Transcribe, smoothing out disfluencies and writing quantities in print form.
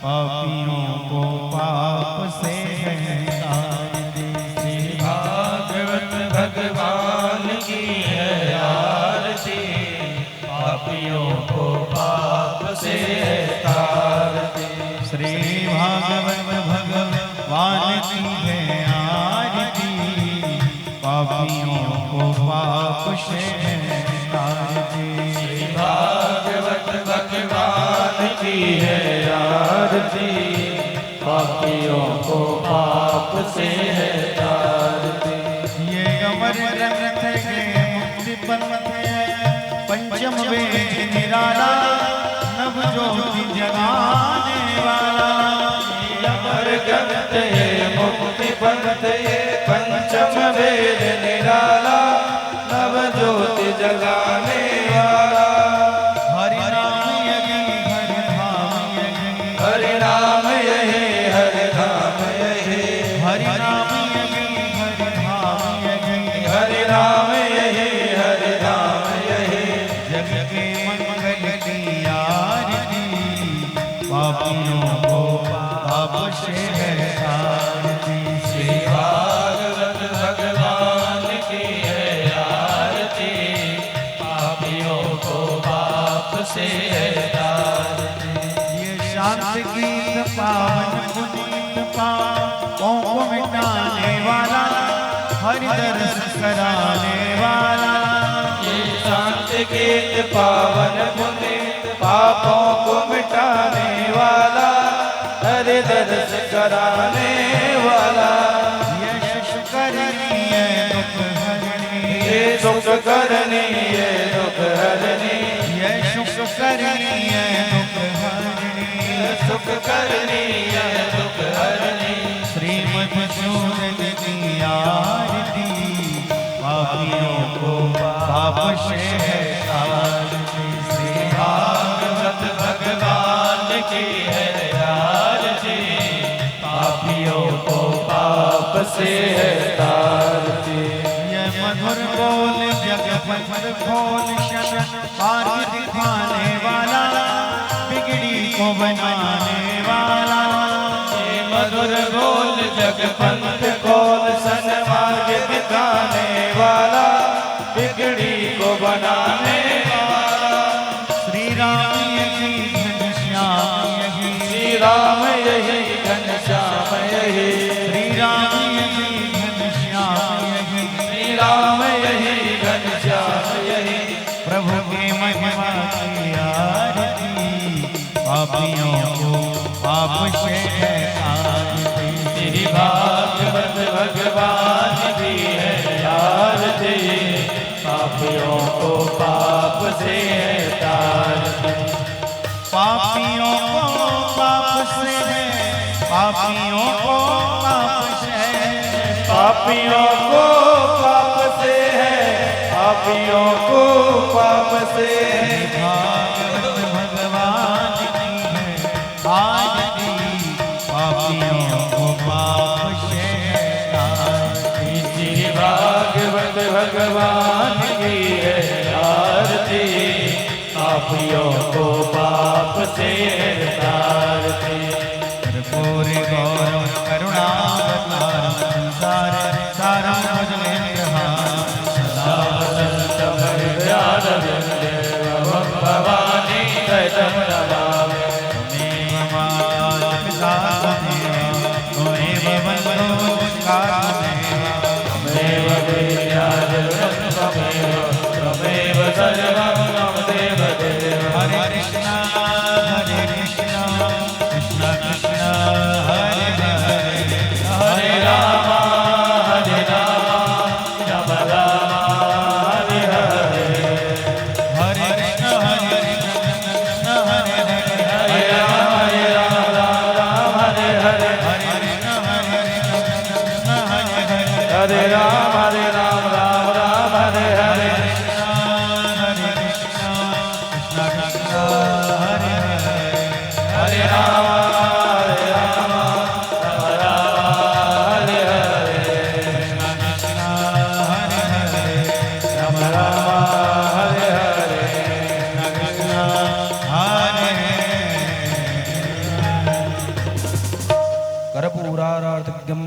पापियों को पाप से तार दे। श्री भागवत भगवान की है आरती, पापियों को पाप से तार दे। श्री भागवत भगवान की है आरती, पापियों को पाप से तार दे। श्री भागवत भगवान की है आरती, पापियों को पाप से तार दे। ये अमर ग्रंथ है मुक्ति पंथ है, पंचम वेद निराला, नव ज्योति जगाने वाला। अमर ग्रंथ है मुक्ति पंथ है, पंचम वेद निराला, नव ज्योति जगाने वाला। हरि नाम यही हरि धाम यही, हरि नाम यही हरि धाम यही, हरि नाम यही हरि धाम यही, हरि नाम यही हरि धाम यही। जग के मंगल की आरती, पापियों को पाप से तार दे। श्री भागवत भगवान की है आरती, पापियों को पाप से तार दे। ये शांत गीत पावन पुनीत पापों को मिटाने वाला, हरि दर्श कराने वाला। ये शांत गीत पावन पुनीत पापों को मिटाने वाला, हरि दर्श कराने वाला। ये सुख करनी है दुख हरनी, ये सुख करनी ये दुख हरनी, ये सुख करनी है दुख हरनी, ये सुख करनी ये दुख हरनी। श्रीमद् सूरज की आरती, पापियों को पाप से तार दे। श्री भागवत भगवान की है आरती, पापियों को पाप से तार दे। ये मधुर बोल जगपथ खोल शन मार्ग दिखाने वाला, बिगड़ी को बनाने वाला। ये मधुर बोल जगपंथ खोल सन्मार्ग दिखाने वाला, बिगड़ी को बनाने वाला। श्री राम यही घनश्याम यही, श्री राम यही घनश्याम यही, श्री राम यही घनश्याम यही, श्री राम यही घनश्याम यही। प्रभु के महिमा की आरती, पापियों को पाप से तार दे। श्री भागवत भगवान की है आरती, पापियों को पाप से तार दे। पापियों को पाप से, पापियों को पाप से, पापियों को पाप से है, पापियों को पाप से है। भागवत भगवान की है आरती, पापियों को पाप से तार दे। श्री भागवत भगवान की है आरती, पापियों को पाप से तार दे। कर्पूर गौरव करुणावतार संसार सारं भजनेन्द्रहारं, सदा वसंतं हृदयारविन्दं भवानी दैतं नमामि। त्वमेव माता पिता त्वमेव बन्धुः शिखा त्वमेव विद्याधरं त्वमेव सर्वं मम देवदेव। हरे कृष्णा कृष्ण कृष्ण हरे हरे, हरे राम राम राम हरे हरे। हरे कृष्ण कृष्ण हरे हरे, हरे राम राम राम हरे हरे। हरे कृष्ण कृष्ण हरे हरे, हरे राम राम राम हरे हरे। हरे कृष्ण कृष्ण कृष्ण कर्पूरारार्धकम्